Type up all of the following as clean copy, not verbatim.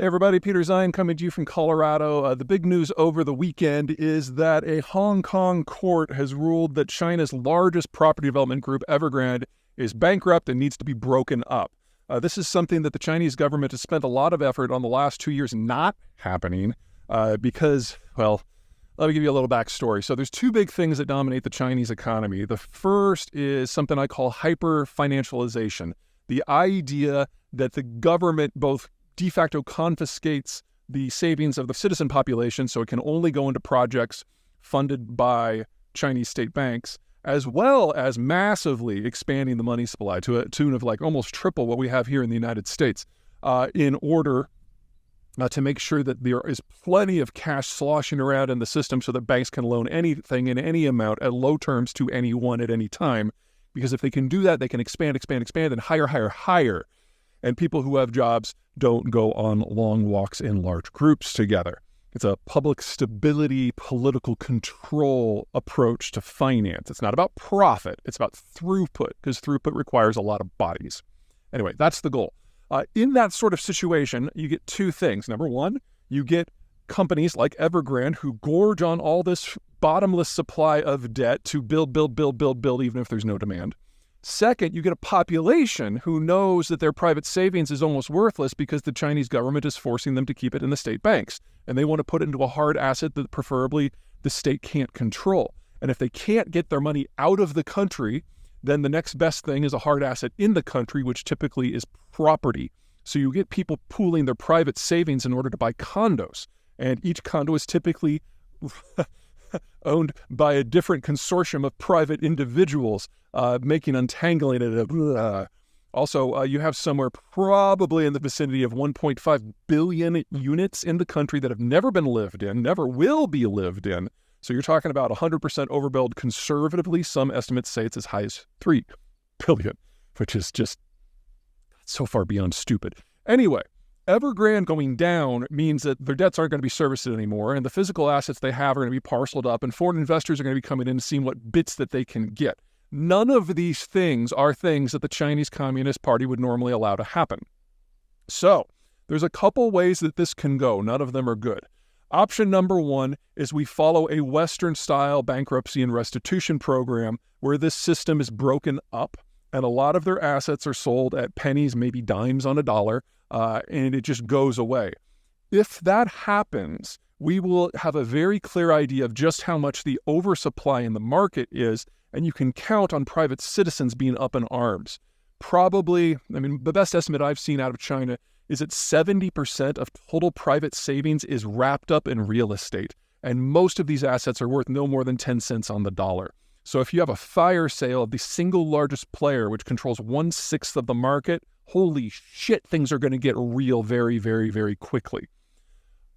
Hey everybody, Peter Zeihan coming to you from Colorado. The big news over the weekend is that a Hong Kong court has ruled that China's largest property development group, Evergrande, is bankrupt and needs to be broken up. This is something that the Chinese government has spent a lot of effort on the last 2 years not happening because, well, let me give you a little backstory. So there's two big things that dominate the Chinese economy. The first is something I call hyper-financialization, the idea that the government both de facto confiscates the savings of the citizen population so it can only go into projects funded by Chinese state banks, as well as massively expanding the money supply to a tune of like almost triple what we have here in the United States in order to make sure that there is plenty of cash sloshing around in the system so that banks can loan anything in any amount at low terms to anyone at any time. Because if they can do that, they can expand, and hire. And people who have jobs don't go on long walks in large groups together. It's a public stability, political control approach to finance. It's not about profit. It's about throughput, because throughput requires a lot of bodies. Anyway, that's the goal. In that sort of situation, you get two things. Number one, you get companies like Evergrande who gorge on all this bottomless supply of debt to build, even if there's no demand. Second, you get a population who knows that their private savings is almost worthless because the Chinese government is forcing them to keep it in the state banks. And they want to put it into a hard asset that preferably the state can't control. And if they can't get their money out of the country, then the next best thing is a hard asset in the country, which typically is property. So you get people pooling their private savings in order to buy condos. And each condo is typically owned by a different consortium of private individuals, making untangling it. Also, you have somewhere probably in the vicinity of 1.5 billion units in the country that have never been lived in, never will be lived in. So you're talking about 100% overbuild conservatively. Some estimates say it's as high as 3 billion, which is just so far beyond stupid. Anyway, Evergrande going down means that their debts aren't going to be serviced anymore, and the physical assets they have are going to be parceled up, and foreign investors are going to be coming in and seeing what bits that they can get. None of these things are things that the Chinese Communist Party would normally allow to happen. So there's a couple ways that this can go. None of them are good. Option number one is we follow a Western-style bankruptcy and restitution program where this system is broken up, and a lot of their assets are sold at pennies, maybe dimes on a dollar, and it just goes away. If that happens, we will have a very clear idea of just how much the oversupply in the market is, and you can count on private citizens being up in arms. Probably, the best estimate I've seen out of China is that 70% of total private savings is wrapped up in real estate, and most of these assets are worth no more than 10 cents on the dollar. So if you have a fire sale of the single largest player, which controls 1/6 of the market, holy shit, things are going to get real very, very, very quickly.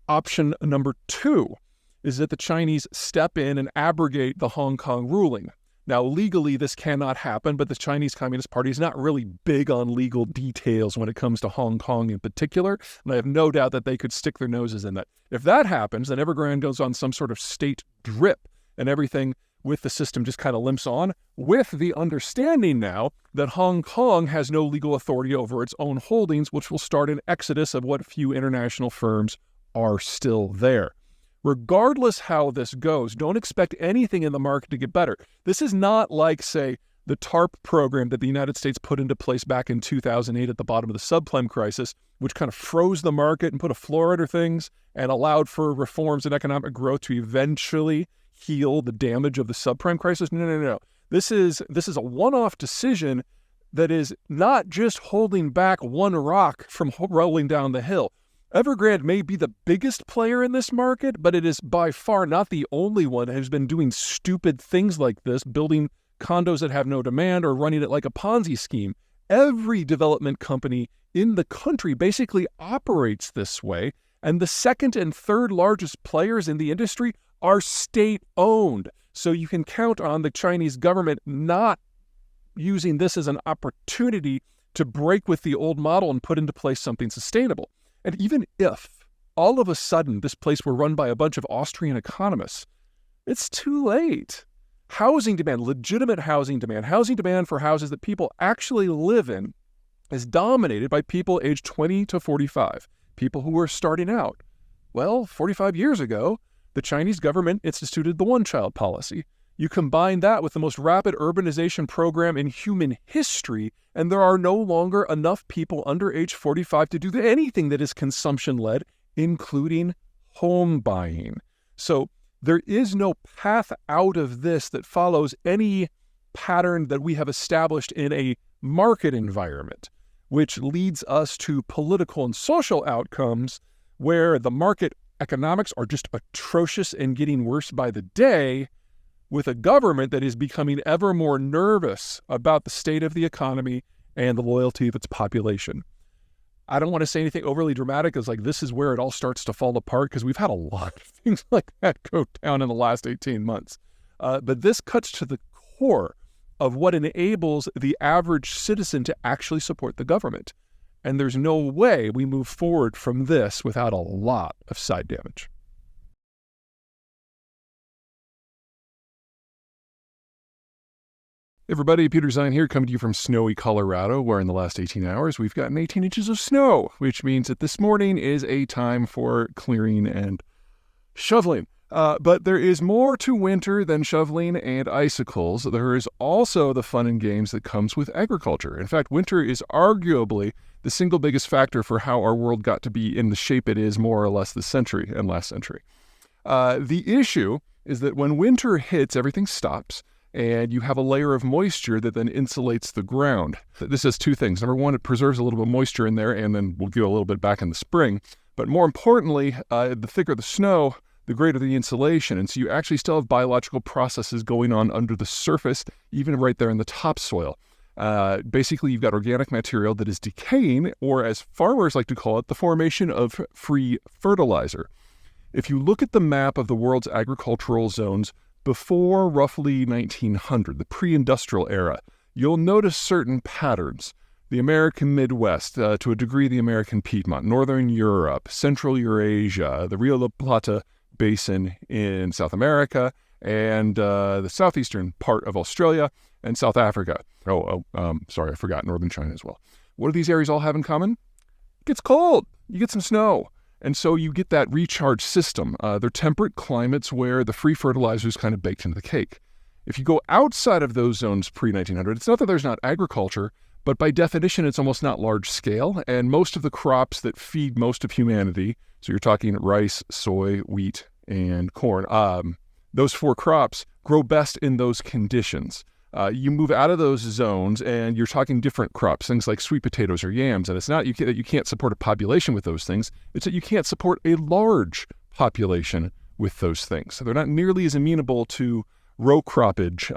Option number two is that the Chinese step in and abrogate the Hong Kong ruling. Now, legally, this cannot happen, but the Chinese Communist Party is not really big on legal details when it comes to Hong Kong in particular, and I have no doubt that they could stick their noses in that. If that happens, then Evergrande goes on some sort of state drip, and everything with the system just kind of limps on, with the understanding now that Hong Kong has no legal authority over its own holdings, which will start an exodus of what few international firms are still there. Regardless how this goes, don't expect anything in the market to get better. This is not like, say, the TARP program that the United States put into place back in 2008 at the bottom of the subprime crisis, which kind of froze the market and put a floor under things and allowed for reforms and economic growth to eventually heal the damage of the subprime crisis. No. This is a one-off decision that is not just holding back one rock from rolling down the hill. Evergrande may be the biggest player in this market, but it is by far not the only one who's been doing stupid things like this, building condos that have no demand or running it like a Ponzi scheme. Every development company in the country basically operates this way, and the second and third largest players in the industry are state-owned. So you can count on the Chinese government not using this as an opportunity to break with the old model and put into place something sustainable. And even if all of a sudden this place were run by a bunch of Austrian economists, it's too late. Housing demand, legitimate housing demand for houses that people actually live in, is dominated by people aged 20 to 45. people who are starting out. Well, 45 years ago, the Chinese government instituted the one-child policy. You combine that with the most rapid urbanization program in human history, and there are no longer enough people under age 45 to do anything that is consumption-led, including home buying. So there is no path out of this that follows any pattern that we have established in a market environment, which leads us to political and social outcomes where the market economics are just atrocious and getting worse by the day, with a government that is becoming ever more nervous about the state of the economy and the loyalty of its population. I don't want to say anything overly dramatic as like this is where it all starts to fall apart, because we've had a lot of things like that go down in the last 18 months. But this cuts to the core of what enables the average citizen to actually support the government. And there's no way we move forward from this without a lot of side damage. Hey everybody, Peter Zeihan here, coming to you from snowy Colorado, where in the last 18 hours we've gotten 18 inches of snow, which means that this morning is a time for clearing and shoveling. But there is more to winter than shoveling and icicles. There is also the fun and games that comes with agriculture. In fact, winter is arguably the single biggest factor for how our world got to be in the shape it is more or less this century and last century. The issue is that when winter hits, everything stops, and you have a layer of moisture that then insulates the ground. This does two things. Number one, it preserves a little bit of moisture in there, and then we'll get a little bit back in the spring. But more importantly, the thicker the snow, the greater the insulation. And so you actually still have biological processes going on under the surface, even right there in the topsoil. Basically, you've got organic material that is decaying, or as farmers like to call it, the formation of free fertilizer. If you look at the map of the world's agricultural zones before roughly 1900, the pre-industrial era, you'll notice certain patterns. The American Midwest, to a degree the American Piedmont, Northern Europe, Central Eurasia, the Rio de la Plata Basin in South America, and the southeastern part of Australia and South Africa. Sorry, I forgot Northern China as well. What do these areas all have in common? It gets cold. You get some snow. And so you get that recharge system. They're temperate climates where the free fertilizer is kind of baked into the cake. If you go outside of those zones pre-1900, it's not that there's not agriculture, but by definition, it's almost not large scale. And most of the crops that feed most of humanity, so you're talking rice, soy, wheat, and corn, those four crops grow best in those conditions. You move out of those zones and you're talking different crops, things like sweet potatoes or yams. And it's not that you can't support a population with those things. It's that you can't support a large population with those things. So they're not nearly as amenable to row croppage.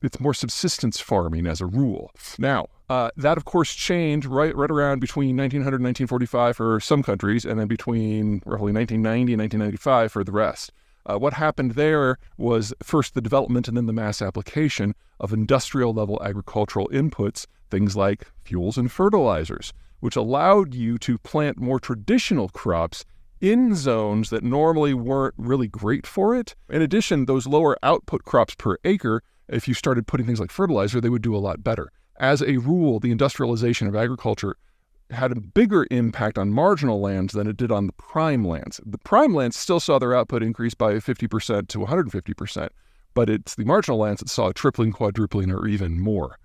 It's more subsistence farming as a rule. Now, that of course changed right around between 1900 and 1945 for some countries, and then between roughly 1990 and 1995 for the rest. What happened there was first the development and then the mass application of industrial-level agricultural inputs, things like fuels and fertilizers, which allowed you to plant more traditional crops in zones that normally weren't really great for it. In addition, those lower output crops per acre, if you started putting things like fertilizer, they would do a lot better. As a rule, the industrialization of agriculture had a bigger impact on marginal lands than it did on the prime lands. The prime lands still saw their output increase by 50% to 150%, but it's the marginal lands that saw a tripling, quadrupling, or even more.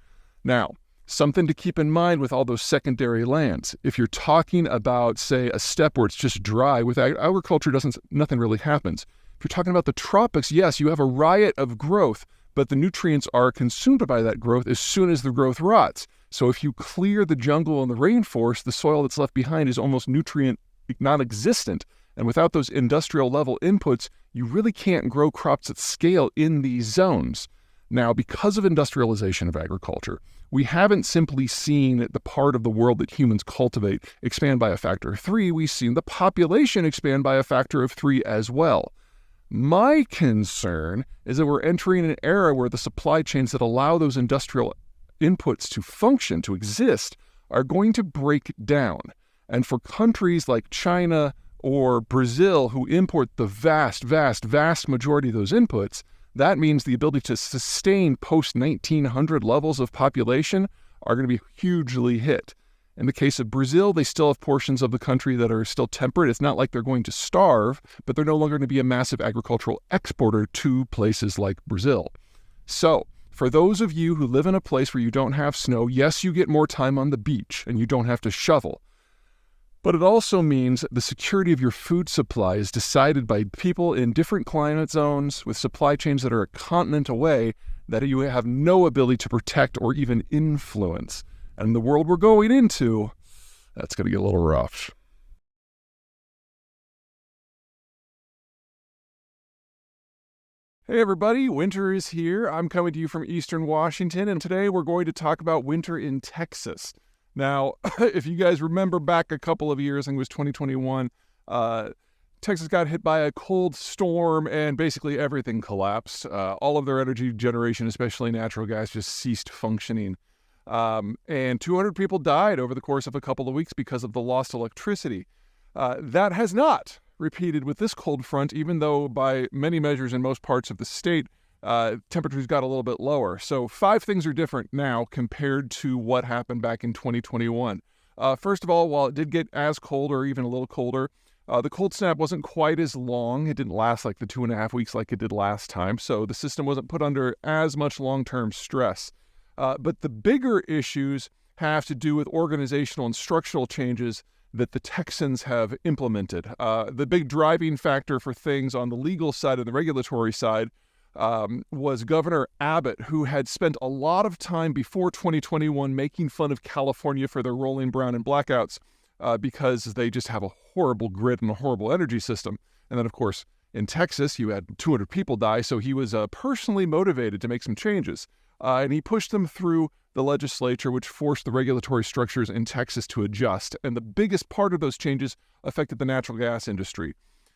Now, something to keep in mind with all those secondary lands. If you're talking about, say, a steppe where it's just dry, with agriculture, nothing really happens. If you're talking about the tropics, yes, you have a riot of growth, but the nutrients are consumed by that growth as soon as the growth rots. So if you clear the jungle and the rainforest, the soil that's left behind is almost nutrient non-existent. And without those industrial level inputs, you really can't grow crops at scale in these zones. Now, because of industrialization of agriculture, we haven't simply seen the part of the world that humans cultivate expand by a factor of 3. We've seen the population expand by a factor of 3 as well. My concern is that we're entering an era where the supply chains that allow those industrial inputs to function, to exist, are going to break down. And for countries like China or Brazil, who import the vast majority of those inputs, that means the ability to sustain post-1900 levels of population are going to be hugely hit. In the case of Brazil, they still have portions of the country that are still temperate. It's not like they're going to starve, but they're no longer going to be a massive agricultural exporter to places like Brazil. So, for those of you who live in a place where you don't have snow, yes, you get more time on the beach and you don't have to shovel. But it also means the security of your food supply is decided by people in different climate zones with supply chains that are a continent away that you have no ability to protect or even influence. And in the world we're going into, that's going to get a little rough. Hey everybody, winter is here. I'm coming to you from Eastern Washington, and today we're going to talk about winter in Texas. Now, if you guys remember back a couple of years, I think it was 2021, Texas got hit by a cold storm and basically everything collapsed. All of their energy generation, especially natural gas, just ceased functioning. And 200 people died over the course of a couple of weeks because of the lost electricity. That has not repeated with this cold front, even though by many measures in most parts of the state, temperatures got a little bit lower. So 5 things are different now compared to what happened back in 2021. First of all, while it did get as cold or even a little colder, the cold snap wasn't quite as long. It didn't last like the 2.5 weeks like it did last time. So the system wasn't put under as much long-term stress. But the bigger issues have to do with organizational and structural changes that the Texans have implemented. The big driving factor for things on the legal side and the regulatory side was Governor Abbott, who had spent a lot of time before 2021 making fun of California for their rolling brown and blackouts because they just have a horrible grid and a horrible energy system. And then, of course, in Texas, you had 200 people die, so he was personally motivated to make some changes. And he pushed them through the legislature, which forced the regulatory structures in Texas to adjust. And the biggest part of those changes affected the natural gas industry.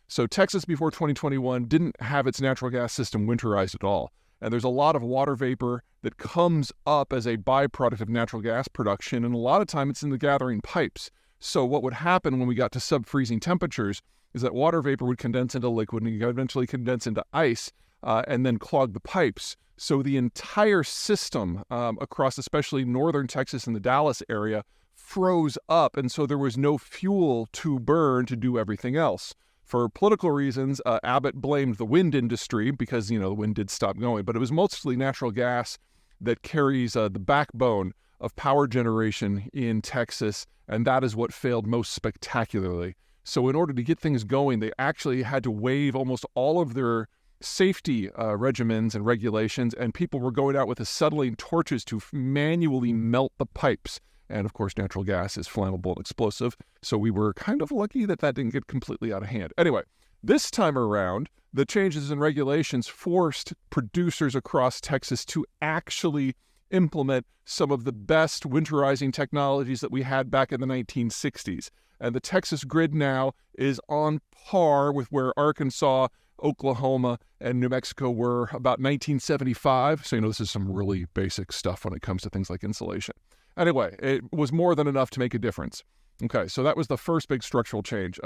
So Texas, before 2021, didn't have its natural gas system winterized at all. And there's a lot of water vapor that comes up as a byproduct of natural gas production, and a lot of time it's in the gathering pipes. So what would happen when we got to sub-freezing temperatures is that water vapor would condense into liquid and eventually condense into ice and then clog the pipes. So the entire system across especially northern Texas and the Dallas area froze up, and so there was no fuel to burn to do everything else. For political reasons, Abbott blamed the wind industry because, the wind did stop going, but it was mostly natural gas that carries the backbone of power generation in Texas, and that is what failed most spectacularly. So in order to get things going, they actually had to waive almost all of their safety regimens and regulations, and people were going out with acetylene torches to manually melt the pipes. And of course, natural gas is flammable and explosive, so we were kind of lucky that didn't get completely out of hand. Anyway, this time around, the changes in regulations forced producers across Texas to actually implement some of the best winterizing technologies that we had back in the 1960s. And the Texas grid now is on par with where Arkansas, Oklahoma, and New Mexico were about 1975. So, this is some really basic stuff when it comes to things like insulation. Anyway, it was more than enough to make a difference. Okay, so that was the first big structural change.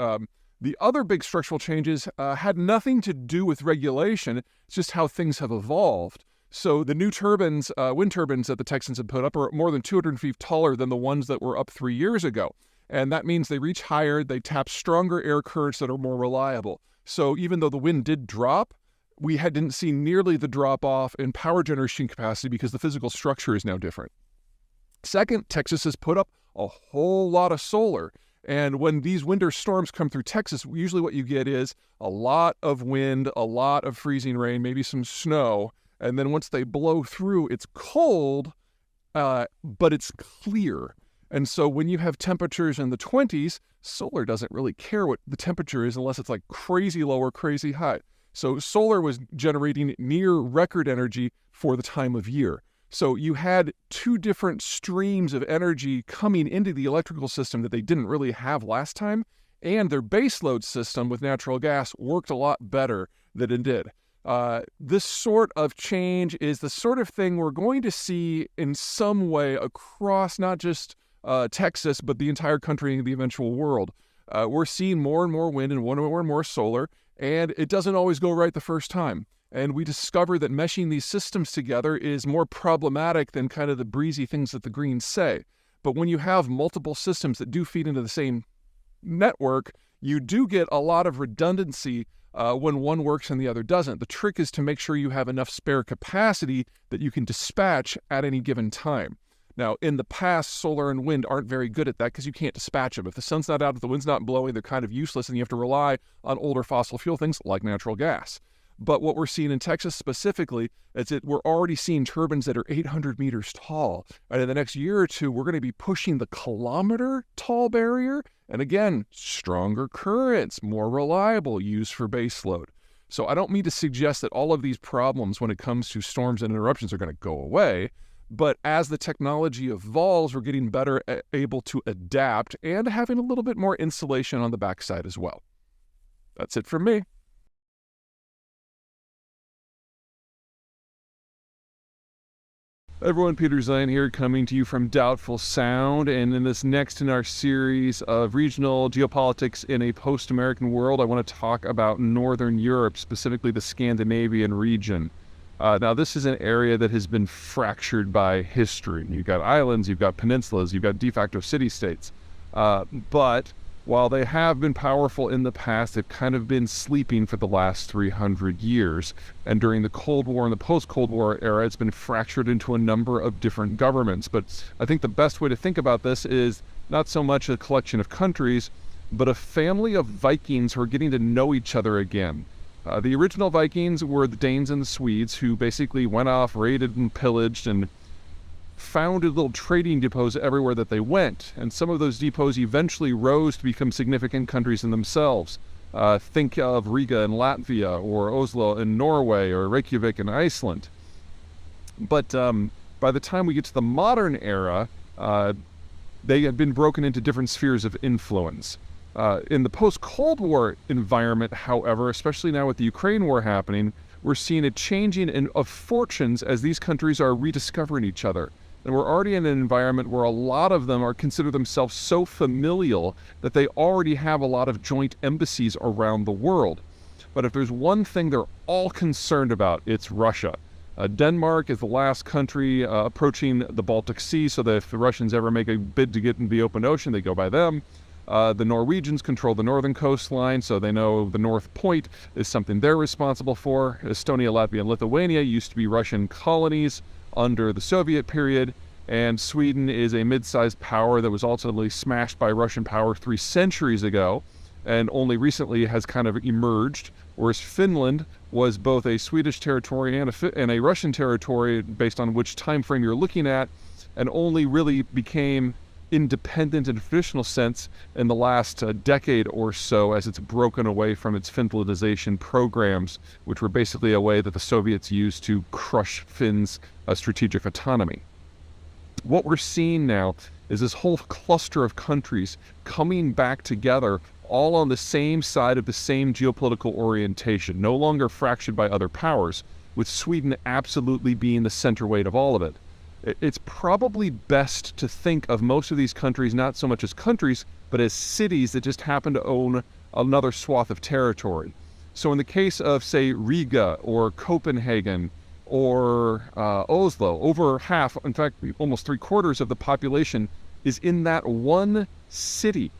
The other big structural changes had nothing to do with regulation. It's just how things have evolved. So the new turbines, wind turbines that the Texans had put up are more than 200 feet taller than the ones that were up 3 years ago. And that means they reach higher, they tap stronger air currents that are more reliable. So even though the wind did drop, we didn't see nearly the drop off in power generation capacity because the physical structure is now different. Second, Texas has put up a whole lot of solar. And when these winter storms come through Texas, usually what you get is a lot of wind, a lot of freezing rain, maybe some snow. And then once they blow through, it's cold, but it's clear. And so when you have temperatures in the 20s, solar doesn't really care what the temperature is unless it's like crazy low or crazy high. So solar was generating near record energy for the time of year. So you had 2 different streams of energy coming into the electrical system that they didn't really have last time, and their baseload system with natural gas worked a lot better than it did. This sort of change is the sort of thing we're going to see in some way across not just Texas, but the entire country and the eventual world. We're seeing more and more wind and more and more solar, and it doesn't always go right the first time. And we discover that meshing these systems together is more problematic than kind of the breezy things that the Greens say. But when you have multiple systems that do feed into the same network, you do get a lot of redundancy when one works and the other doesn't. The trick is to make sure you have enough spare capacity that you can dispatch at any given time. Now, in the past, solar and wind aren't very good at that because you can't dispatch them. If the sun's not out, if the wind's not blowing, they're kind of useless, and you have to rely on older fossil fuel things like natural gas. But what we're seeing in Texas specifically is that we're already seeing turbines that are 800 meters tall. And in the next year or two, we're going to be pushing the kilometer tall barrier. And again, stronger currents, more reliable, used for baseload. So I don't mean to suggest that all of these problems when it comes to storms and interruptions are going to go away. But as the technology evolves, we're getting better able to adapt and having a little bit more insulation on the backside as well. That's it from me. Everyone, Peter Zeihan here, coming to you from Doubtful Sound, and in this next in our series of regional geopolitics in a post-American world, I want to talk about Northern Europe, specifically the Scandinavian region. Now, this is an area that has been fractured by history. You've got islands, you've got peninsulas, you've got de facto city-states. But while they have been powerful in the past, they've kind of been sleeping for the last 300 years. And during the Cold War and the post-Cold War era, it's been fractured into a number of different governments. But I think the best way to think about this is not so much a collection of countries, but a family of Vikings who are getting to know each other again. The original Vikings were the Danes and the Swedes, who basically went off, raided and pillaged and founded little trading depots everywhere that they went. And some of those depots eventually rose to become significant countries in themselves. Think of Riga in Latvia, or Oslo in Norway, or Reykjavik in Iceland. But by the time we get to the modern era, they had been broken into different spheres of influence. In the post-Cold War environment, however, especially now with the Ukraine war happening, we're seeing a changing of fortunes as these countries are rediscovering each other. And we're already in an environment where a lot of them are consider themselves so familial that they already have a lot of joint embassies around the world. But if there's one thing they're all concerned about, it's Russia. Denmark is the last country approaching the Baltic Sea, so that if the Russians ever make a bid to get into the open ocean, they go by them. The Norwegians control the northern coastline, so they know the North Point is something they're responsible for. Estonia, Latvia, and Lithuania used to be Russian colonies under the Soviet period, and Sweden is a mid-sized power that was ultimately smashed by Russian power 3 centuries ago, and only recently has kind of emerged, whereas Finland was both a Swedish territory and a Russian territory based on which time frame you're looking at, and only really became independent in a traditional sense in the last decade or so as it's broken away from its Finlandization programs, which were basically a way that the Soviets used to crush Finns' strategic autonomy. What we're seeing now is this whole cluster of countries coming back together all on the same side of the same geopolitical orientation, no longer fractured by other powers, with Sweden absolutely being the center weight of all of it. It's probably best to think of most of these countries not so much as countries, but as cities that just happen to own another swath of territory. So in the case of, say, Riga or Copenhagen or Oslo, over half, in fact, almost 3/4 of the population is in that one city,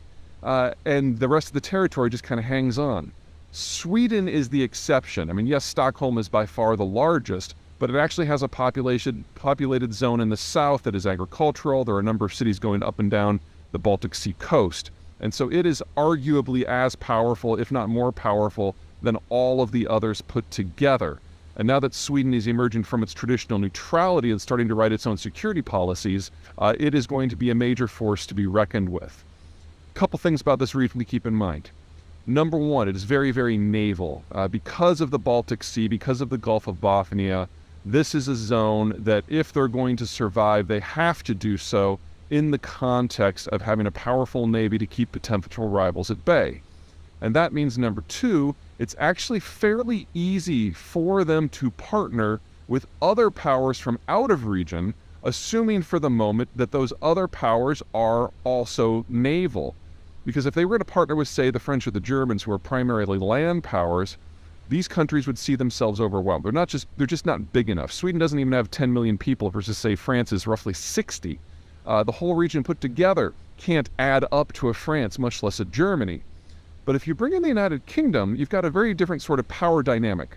and the rest of the territory just kind of hangs on. Sweden is the exception. I mean, yes, Stockholm is by far the largest, but it actually has a populated zone in the south that is agricultural. There are a number of cities going up and down the Baltic Sea coast. And so it is arguably as powerful, if not more powerful, than all of the others put together. And now that Sweden is emerging from its traditional neutrality and starting to write its own security policies, it is going to be a major force to be reckoned with. A couple things about this region to keep in mind. Number one, it is very, very naval. Because of the Baltic Sea, because of the Gulf of Bothnia, this is a zone that if they're going to survive, they have to do so in the context of having a powerful navy to keep potential rivals at bay. And that means, number two, it's actually fairly easy for them to partner with other powers from out of region, assuming for the moment that those other powers are also naval. Because if they were to partner with, say, the French or the Germans, who are primarily land powers, these countries would see themselves overwhelmed. They're just not big enough. Sweden doesn't even have 10 million people versus, say, France is roughly 60. The whole region put together can't add up to a France, much less a Germany. But if you bring in the United Kingdom, you've got a very different sort of power dynamic.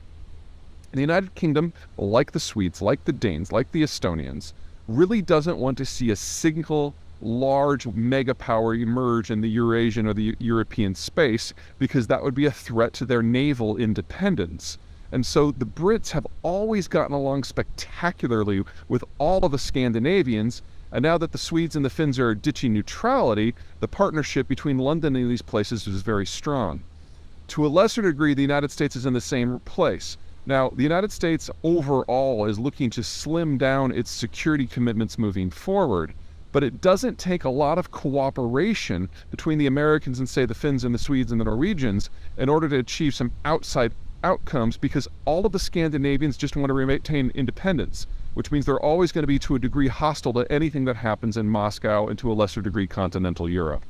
The United Kingdom, like the Swedes, like the Danes, like the Estonians, really doesn't want to see a single large mega power emerge in the Eurasian or the European space, because that would be a threat to their naval independence. And so the Brits have always gotten along spectacularly with all of the Scandinavians, and now that the Swedes and the Finns are ditching neutrality, the partnership between London and these places is very strong. To a lesser degree, the United States is in the same place. Now, the United States overall is looking to slim down its security commitments moving forward, but it doesn't take a lot of cooperation between the Americans and, say, the Finns and the Swedes and the Norwegians in order to achieve some outside outcomes, because all of the Scandinavians just want to maintain independence, which means they're always going to be to a degree hostile to anything that happens in Moscow and to a lesser degree continental Europe.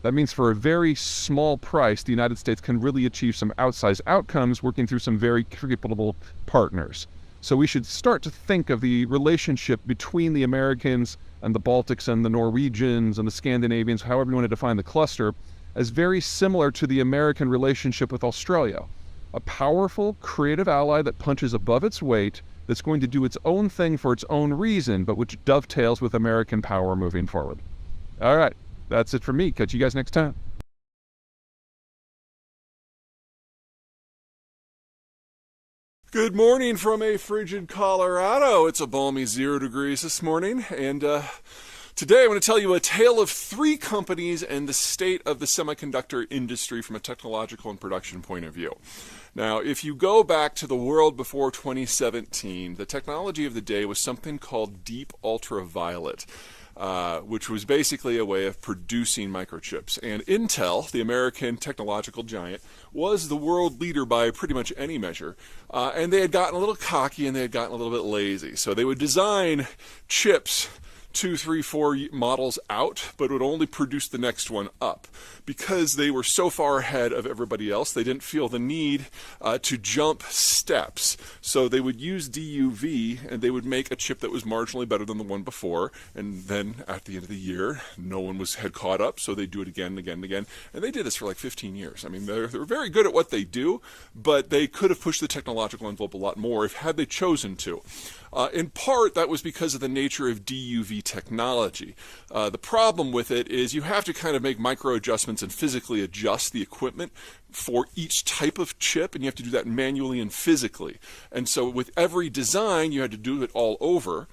That means for a very small price, the United States can really achieve some outsized outcomes working through some very capable partners. So we should start to think of the relationship between the Americans and the Baltics and the Norwegians and the Scandinavians, however you want to define the cluster, as very similar to the American relationship with Australia. A powerful, creative ally that punches above its weight, that's going to do its own thing for its own reason, but which dovetails with American power moving forward. All right, that's it from me. Catch you guys next time. Good morning from a frigid Colorado. It's a balmy 0 degrees this morning, and today I'm going to tell you a tale of 3 companies and the state of the semiconductor industry from a technological and production point of view. Now, if you go back to the world before 2017, the technology of the day was something called deep ultraviolet, which was basically a way of producing microchips. And Intel, the American technological giant, was the world leader by pretty much any measure. And they had gotten a little cocky and they had gotten a little bit lazy. So they would design chips 2, 3, 4 models out, but would only produce the next one up. Because they were so far ahead of everybody else, they didn't feel the need to jump steps. So they would use DUV, and they would make a chip that was marginally better than the one before, and then at the end of the year, no one had caught up, so they'd do it again and again and again. And they did this for like 15 years. I mean, they're very good at what they do, but they could have pushed the technological envelope a lot more had they chosen to. In part, that was because of the nature of DUV technology. The problem with it is you have to kind of make micro adjustments and physically adjust the equipment for each type of chip, and you have to do that manually and physically. And so with every design, you had to do it all over.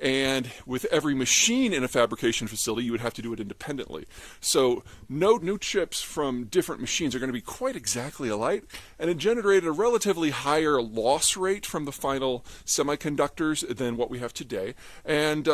And with every machine in a fabrication facility, you would have to do it independently. So no new chips from different machines are going to be quite exactly alike, and it generated a relatively higher loss rate from the final semiconductors than what we have today, and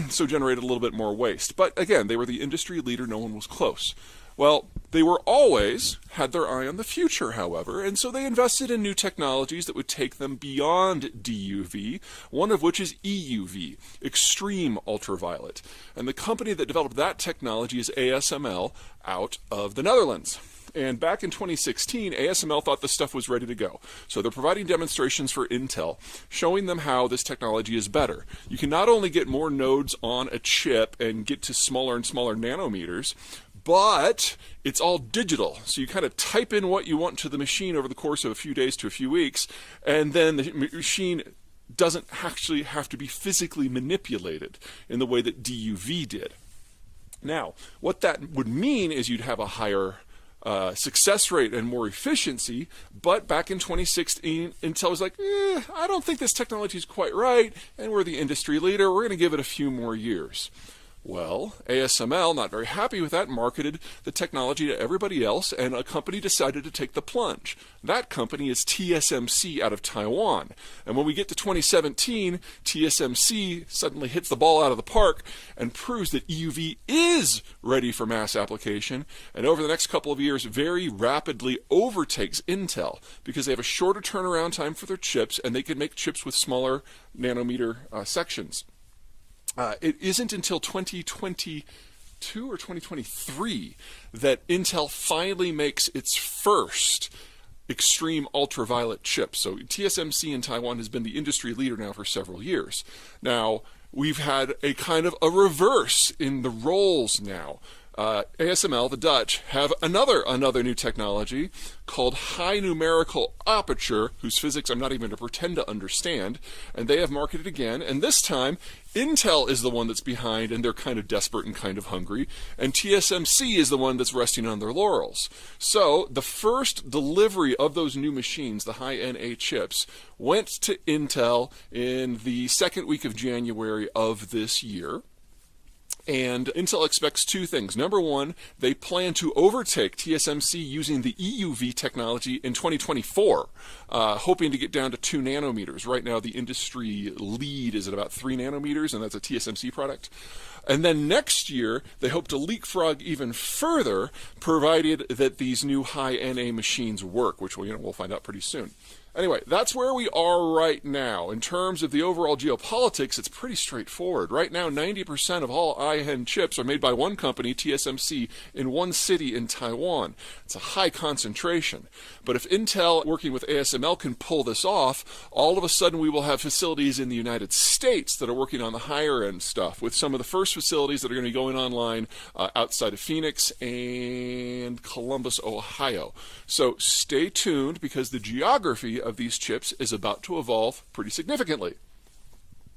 so generated a little bit more waste. But again, they were the industry leader, no one was close. Well, they were always had their eye on the future, however, and so they invested in new technologies that would take them beyond DUV, one of which is EUV, extreme ultraviolet. And the company that developed that technology is ASML out of the Netherlands. And back in 2016, ASML thought this stuff was ready to go. So they're providing demonstrations for Intel, showing them how this technology is better. You can not only get more nodes on a chip and get to smaller and smaller nanometers, but it's all digital. So you kind of type in what you want to the machine over the course of a few days to a few weeks, and then the machine doesn't actually have to be physically manipulated in the way that DUV did. Now, what that would mean is you'd have a higher success rate and more efficiency, but back in 2016, Intel was like, I don't think this technology is quite right, and we're the industry leader, we're going to give it a few more years. Well, ASML, not very happy with that, marketed the technology to everybody else, and a company decided to take the plunge. That company is TSMC out of Taiwan. And when we get to 2017, TSMC suddenly hits the ball out of the park and proves that EUV is ready for mass application, and over the next couple of years very rapidly overtakes Intel because they have a shorter turnaround time for their chips, and they can make chips with smaller nanometer sections. It isn't until 2022 or 2023 that Intel finally makes its first extreme ultraviolet chip. So TSMC in Taiwan has been the industry leader now for several years. Now, we've had a kind of a reverse in the roles now. ASML, the Dutch, have another new technology called high numerical aperture, whose physics I'm not even going to pretend to understand, and they have marketed again. And this time, Intel is the one that's behind, and they're kind of desperate and kind of hungry, and TSMC is the one that's resting on their laurels. So the first delivery of those new machines, the high-NA chips, went to Intel in the second week of January of this year. And Intel expects two things. Number one, they plan to overtake TSMC using the EUV technology in 2024, hoping to get down to 2 nanometers. Right now, the industry lead is at about 3 nanometers, and that's a TSMC product. And then next year, they hope to leapfrog even further, provided that these new high-NA machines work, which we'll find out pretty soon. Anyway, that's where we are right now. In terms of the overall geopolitics, it's pretty straightforward. Right now, 90% of all high-end chips are made by one company, TSMC, in one city in Taiwan. It's a high concentration. But if Intel, working with ASML, can pull this off, all of a sudden we will have facilities in the United States that are working on the higher-end stuff, with some of the first facilities that are going to be going online outside of Phoenix and Columbus, Ohio. So stay tuned, because the geography of these chips is about to evolve pretty significantly,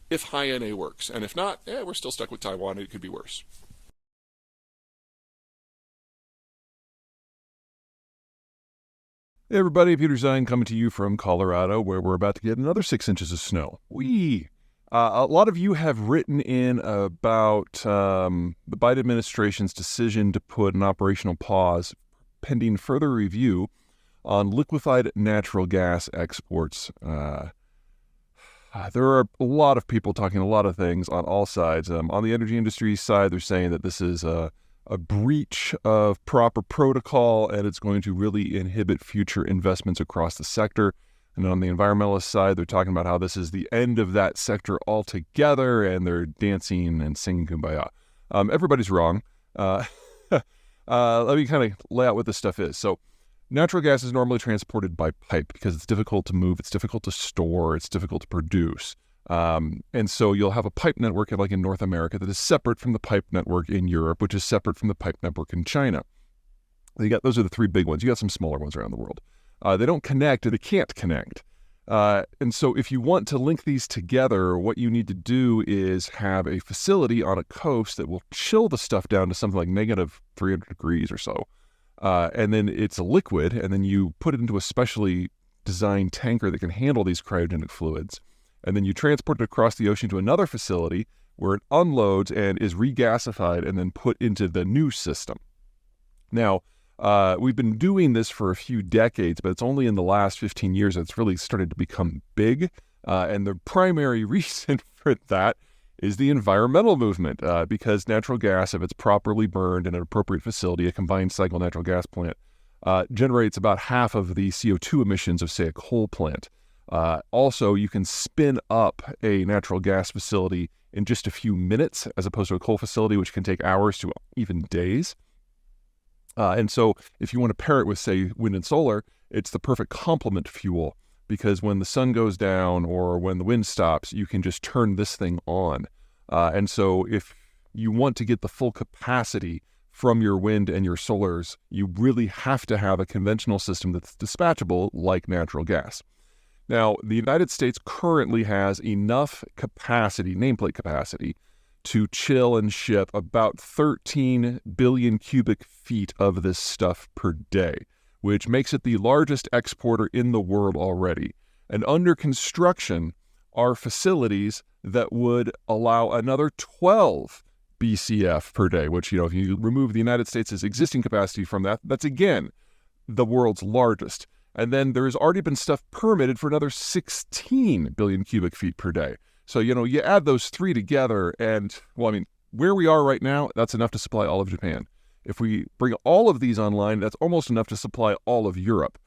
if high-NA works. And if not, we're still stuck with Taiwan. It could be worse. Hey everybody, Peter Zeihan coming to you from Colorado, where we're about to get another 6 inches of snow. A lot of you have written in about the Biden administration's decision to put an operational pause pending further review on liquefied natural gas exports. There are a lot of people talking a lot of things on all sides. On the energy industry side, they're saying that this is a breach of proper protocol, and it's going to really inhibit future investments across the sector. And on the environmentalist side, they're talking about how this is the end of that sector altogether, and they're dancing and singing Kumbaya. Everybody's wrong. Let me kind of lay out what this stuff is. So natural gas is normally transported by pipe because it's difficult to move, it's difficult to store, it's difficult to produce. And so you'll have a pipe network like in North America that is separate from the pipe network in Europe, which is separate from the pipe network in China. Those are the three big ones. You got some smaller ones around the world. They don't connect, or they can't connect. And so if you want to link these together, what you need to do is have a facility on a coast that will chill the stuff down to something like negative 300 degrees or so. And then it's a liquid, and then you put it into a specially designed tanker that can handle these cryogenic fluids. And then you transport it across the ocean to another facility where it unloads and is regasified and then put into the new system. Now, we've been doing this for a few decades, but it's only in the last 15 years that it's really started to become big. And the primary reason for that is the environmental movement, because natural gas, if it's properly burned in an appropriate facility, a combined cycle natural gas plant, generates about half of the CO2 emissions of, say, a coal plant. Also, you can spin up a natural gas facility in just a few minutes, as opposed to a coal facility, which can take hours to even days. And so if you want to pair it with, say, wind and solar, it's the perfect complement fuel, because when the sun goes down or when the wind stops, you can just turn this thing on. And so if you want to get the full capacity from your wind and your solars, you really have to have a conventional system that's dispatchable like natural gas. Now, the United States currently has enough capacity, nameplate capacity, to chill and ship about 13 billion cubic feet of this stuff per day, which makes it the largest exporter in the world already. And under construction are facilities that would allow another 12 BCF per day, which, if you remove the United States' existing capacity from that, that's again the world's largest. And then there's already been stuff permitted for another 16 billion cubic feet per day. So, you add those three together and, where we are right now, that's enough to supply all of Japan. If we bring all of these online, that's almost enough to supply all of Europe.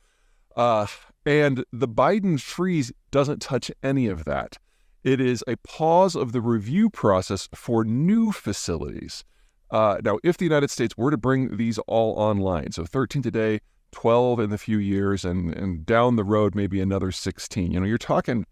And the Biden freeze doesn't touch any of that. It is a pause of the review process for new facilities. Now, if the United States were to bring these all online, so 13 today, 12 in the few years, and down the road, maybe another 16. You're talking,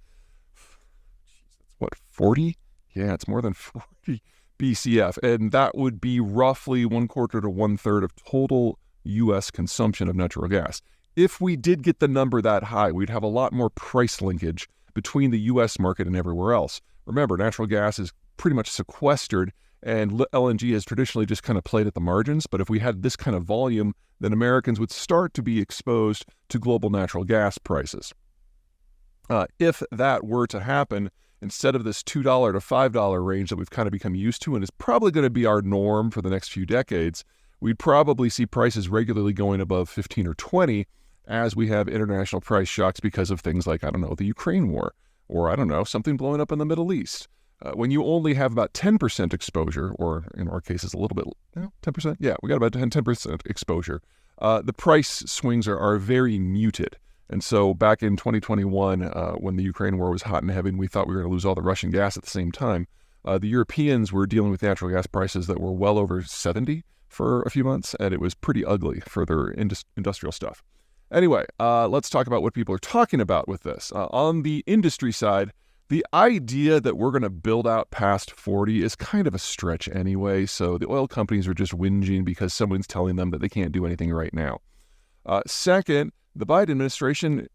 40 Yeah, it's more than 40 BCF. And that would be roughly 1/4 to 1/3 of total U.S. consumption of natural gas. If we did get the number that high, we'd have a lot more price linkage between the U.S. market and everywhere else. Remember, natural gas is pretty much sequestered, and LNG has traditionally just kind of played at the margins. But if we had this kind of volume, then Americans would start to be exposed to global natural gas prices. If that were to happen, instead of this $2 to $5 range that we've kind of become used to and is probably going to be our norm for the next few decades, we'd probably see prices regularly going above 15 or 20 as we have international price shocks because of things like, I don't know, the Ukraine war, or I don't know, something blowing up in the Middle East. When you only have about 10% exposure, or in our cases a little bit, 10%? Yeah, we got about 10% exposure. The price swings are very muted. And so back in 2021, when the Ukraine war was hot and heavy and we thought we were going to lose all the Russian gas at the same time, the Europeans were dealing with natural gas prices that were well over 70 for a few months, and it was pretty ugly for their industrial stuff. Anyway, let's talk about what people are talking about with this. On the industry side, the idea that we're going to build out past 40 is kind of a stretch anyway, so the oil companies are just whinging because someone's telling them that they can't do anything right now. Second, the Biden administration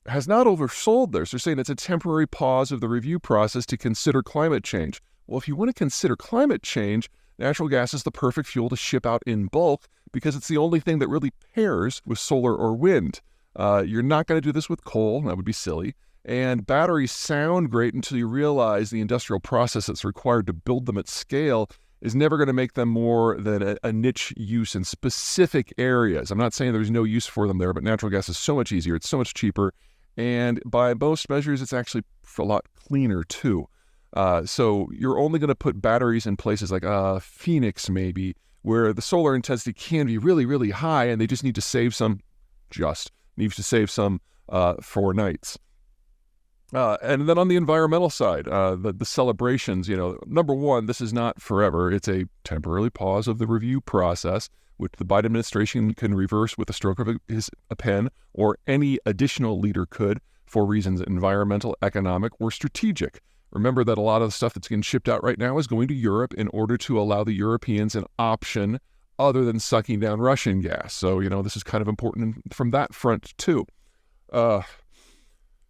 has not oversold this. They're saying it's a temporary pause of the review process to consider climate change. Well, if you want to consider climate change, natural gas is the perfect fuel to ship out in bulk because it's the only thing that really pairs with solar or wind. You're not going to do this with coal. That would be silly. And batteries sound great until you realize the industrial process that's required to build them at scale is never going to make them more than a niche use in specific areas. I'm not saying there's no use for them there, but natural gas is so much easier. It's so much cheaper. And by most measures, it's actually a lot cleaner too. So you're only going to put batteries in places like Phoenix maybe, where the solar intensity can be really, really high, and they just need to save some, for nights. And then on the environmental side, the celebrations, number one, this is not forever. It's a temporary pause of the review process, which the Biden administration can reverse with a stroke of a pen, or any additional leader could for reasons environmental, economic, or strategic. Remember that a lot of the stuff that's getting shipped out right now is going to Europe in order to allow the Europeans an option other than sucking down Russian gas. So, this is kind of important from that front too.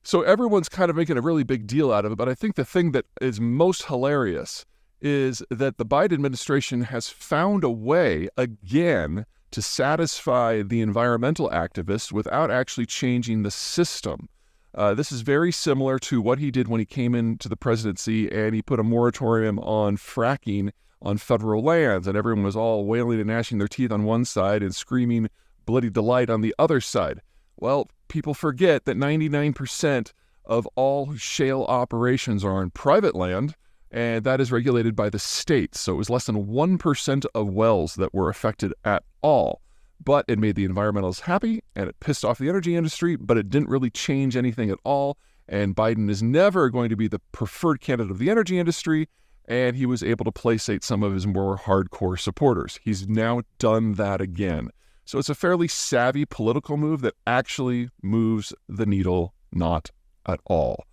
So everyone's kind of making a really big deal out of it, but I think the thing that is most hilarious is that the Biden administration has found a way, again, to satisfy the environmental activists without actually changing the system. This is very similar to what he did when he came into the presidency and he put a moratorium on fracking on federal lands, and everyone was all wailing and gnashing their teeth on one side and screaming bloody delight on the other side. Well, people forget that 99% of all shale operations are on private land, and that is regulated by the states. So it was less than 1% of wells that were affected at all. But it made the environmentalists happy, and it pissed off the energy industry, but it didn't really change anything at all. And Biden is never going to be the preferred candidate of the energy industry, and he was able to placate some of his more hardcore supporters. He's now done that again. So it's a fairly savvy political move that actually moves the needle not at all,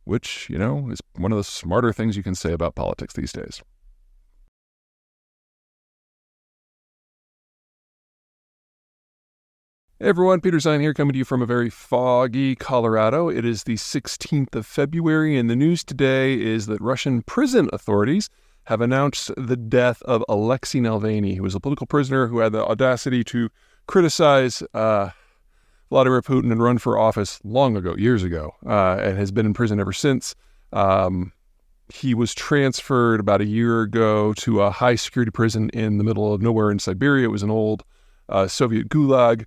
which, is one of the smarter things you can say about politics these days. Hey everyone, Peter Zeihan here, coming to you from a very foggy Colorado. It is the 16th of February, and the news today is that Russian prison authorities have announced the death of Alexei Navalny, who was a political prisoner who had the audacity to criticize Vladimir Putin and run for office long ago, years ago, and has been in prison ever since. He was transferred about a year ago to a high-security prison in the middle of nowhere in Siberia. It was an old Soviet gulag.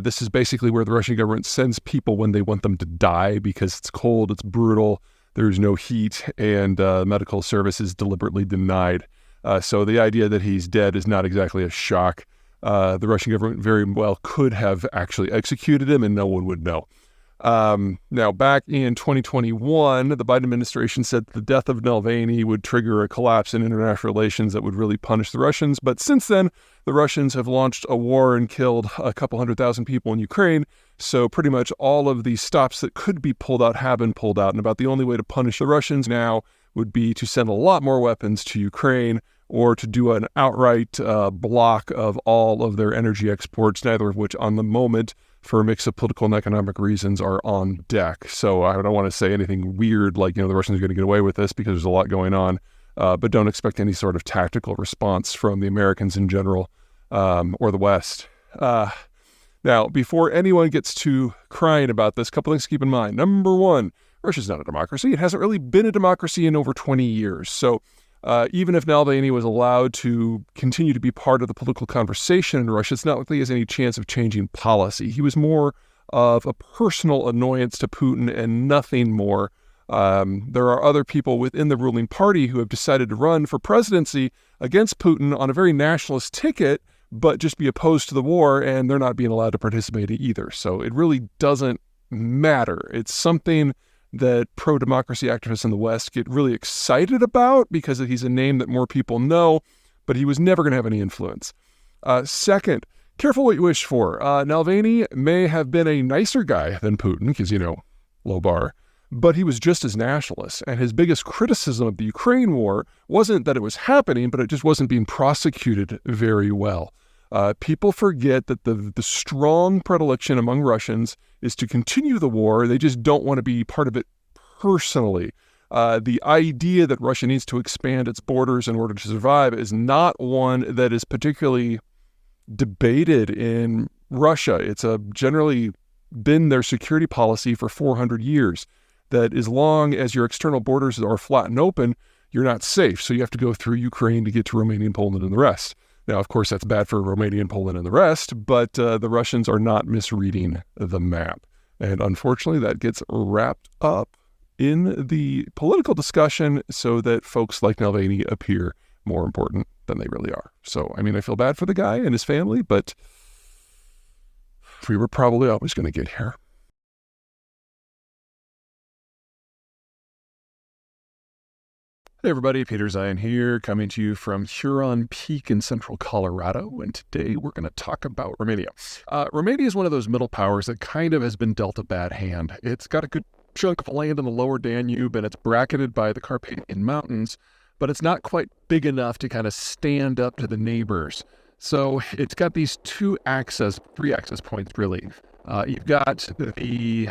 This is basically where the Russian government sends people when they want them to die because it's cold, it's brutal, there's no heat, and medical service is deliberately denied. So the idea that he's dead is not exactly a shock. The Russian government very well could have actually executed him, and no one would know. Now, back in 2021, the Biden administration said the death of Navalny would trigger a collapse in international relations that would really punish the Russians. But since then, the Russians have launched a war and killed a couple 100,000 people in Ukraine. So pretty much all of the stops that could be pulled out have been pulled out. And about the only way to punish the Russians now would be to send a lot more weapons to Ukraine or to do an outright block of all of their energy exports, neither of which on the moment, for a mix of political and economic reasons, are on deck. So I don't want to say anything weird like, the Russians are going to get away with this because there's a lot going on, but don't expect any sort of tactical response from the Americans in general or the West. Now, before anyone gets too crying about this, a couple things to keep in mind. Number one, Russia's not a democracy. It hasn't really been a democracy in over 20 years. So even if Navalny was allowed to continue to be part of the political conversation in Russia, it's not like he has any chance of changing policy. He was more of a personal annoyance to Putin and nothing more. There are other people within the ruling party who have decided to run for presidency against Putin on a very nationalist ticket, but just be opposed to the war, and they're not being allowed to participate either. So it really doesn't matter. It's something that pro-democracy activists in the West get really excited about because he's a name that more people know, but he was never going to have any influence. Second, careful what you wish for. Navalny may have been a nicer guy than Putin because, low bar, but he was just as nationalist. And his biggest criticism of the Ukraine war wasn't that it was happening, but it just wasn't being prosecuted very well. People forget that the strong predilection among Russians is to continue the war. They just don't want to be part of it personally. The idea that Russia needs to expand its borders in order to survive is not one that is particularly debated in Russia. It's generally been their security policy for 400 years, that as long as your external borders are flat and open, you're not safe. So you have to go through Ukraine to get to Romania and Poland and the rest. Now, of course, that's bad for Romania and Poland and the rest, but the Russians are not misreading the map. And unfortunately, that gets wrapped up in the political discussion so that folks like Navalny appear more important than they really are. So, I feel bad for the guy and his family, but we were probably always going to get here. Hey everybody, Peter Zeihan here, coming to you from Huron Peak in central Colorado, and today we're going to talk about Romania. Romania is one of those middle powers that kind of has been dealt a bad hand. It's got a good chunk of land in the lower Danube, and it's bracketed by the Carpathian Mountains, but it's not quite big enough to kind of stand up to the neighbors. So it's got these three access points, really. You've got the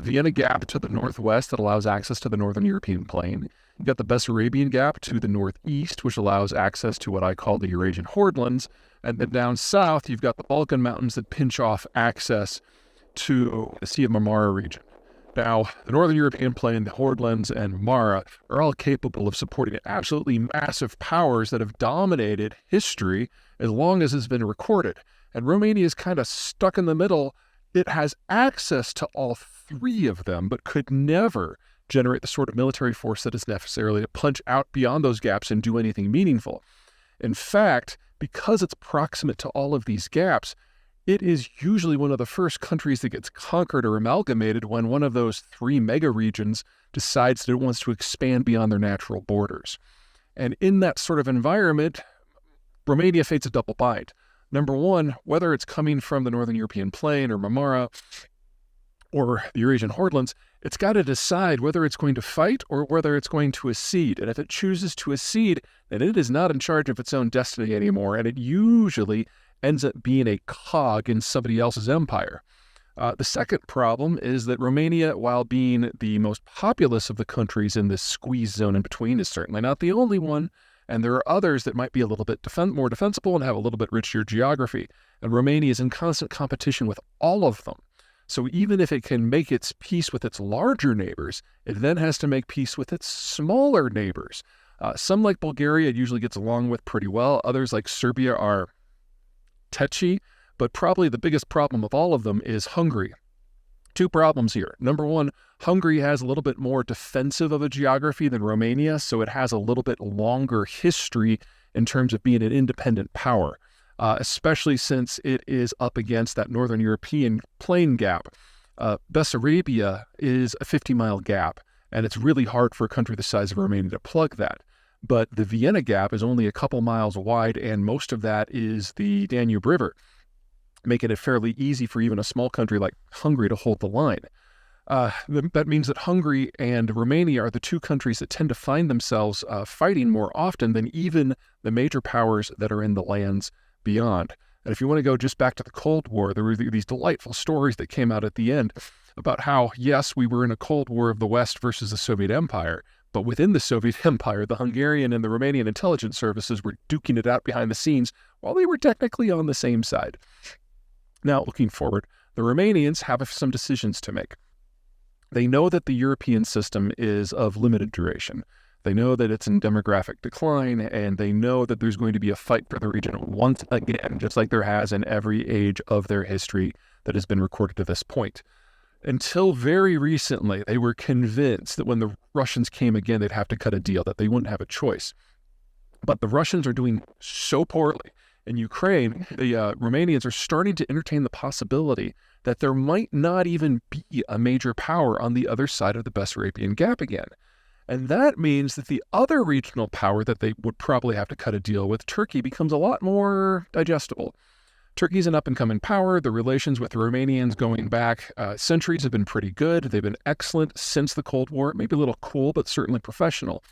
Vienna Gap to the northwest that allows access to the northern European plain. You've got the Bessarabian Gap to the northeast, which allows access to what I call the Eurasian Hordelands. And then down south, you've got the Balkan Mountains that pinch off access to the Sea of Marmara region. Now, the northern European plain, the Hordelands, and Marmara are all capable of supporting absolutely massive powers that have dominated history as long as it's been recorded. And Romania is kind of stuck in the middle. It has access to all three of them, but could never generate the sort of military force that is necessary to punch out beyond those gaps and do anything meaningful. In fact, because it's proximate to all of these gaps, it is usually one of the first countries that gets conquered or amalgamated when one of those three mega regions decides that it wants to expand beyond their natural borders. And in that sort of environment, Romania faces a double bind. Number one, whether it's coming from the Northern European plain or Marmara or the Eurasian Hordelands, it's got to decide whether it's going to fight or whether it's going to accede. And if it chooses to accede, then it is not in charge of its own destiny anymore, and it usually ends up being a cog in somebody else's empire. The second problem is that Romania, while being the most populous of the countries in this squeeze zone in between, is certainly not the only one, and there are others that might be a little bit more defensible and have a little bit richer geography. And Romania is in constant competition with all of them. So even if it can make its peace with its larger neighbors, it then has to make peace with its smaller neighbors. Some, like Bulgaria, it usually gets along with pretty well. Others, like Serbia, are touchy, but probably the biggest problem of all of them is Hungary. Two problems here. Number one, Hungary has a little bit more defensive of a geography than Romania, so it has a little bit longer history in terms of being an independent power. Especially since it is up against that Northern European plain gap. Bessarabia is a 50-mile gap, and it's really hard for a country the size of Romania to plug that. But the Vienna Gap is only a couple miles wide, and most of that is the Danube River, making it fairly easy for even a small country like Hungary to hold the line. That means that Hungary and Romania are the two countries that tend to find themselves fighting more often than even the major powers that are in the lands beyond. And if you want to go just back to the Cold War, there were these delightful stories that came out at the end about how, yes, we were in a Cold War of the West versus the Soviet Empire, but within the Soviet Empire, the Hungarian and the Romanian intelligence services were duking it out behind the scenes while they were technically on the same side. Now, looking forward, the Romanians have some decisions to make. They know that the European system is of limited duration. They know that it's in demographic decline, and they know that there's going to be a fight for the region once again, just like there has in every age of their history that has been recorded to this point. Until very recently, they were convinced that when the Russians came again, they'd have to cut a deal, that they wouldn't have a choice. But the Russians are doing so poorly in Ukraine, the Romanians are starting to entertain the possibility that there might not even be a major power on the other side of the Bessarabian Gap again. And that means that the other regional power that they would probably have to cut a deal with, Turkey, becomes a lot more digestible. Turkey's an up-and-coming power. The relations with the Romanians going back centuries have been pretty good. They've been excellent since the Cold War. Maybe a little cool, but certainly professional.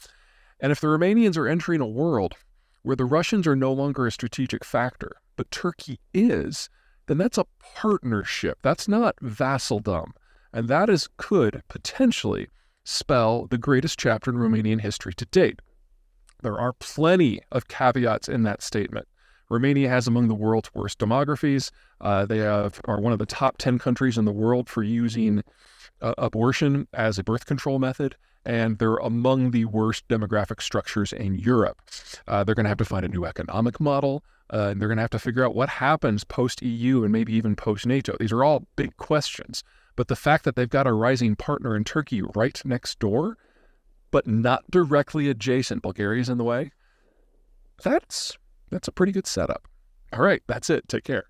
And if the Romanians are entering a world where the Russians are no longer a strategic factor, but Turkey is, then that's a partnership. That's not vassaldom. And that could potentially spell the greatest chapter in Romanian history to date. There are plenty of caveats in that statement. Romania has among the world's worst demographies. They are one of the top 10 countries in the world for using abortion as a birth control method, and they're among the worst demographic structures in Europe. They're going to have to find a new economic model, and they're going to have to figure out what happens post-EU and maybe even post-NATO. These are all big questions, but the fact that they've got a rising partner in Turkey right next door, but not directly adjacent, Bulgaria's in the way, that's a pretty good setup. All right, that's it. Take care.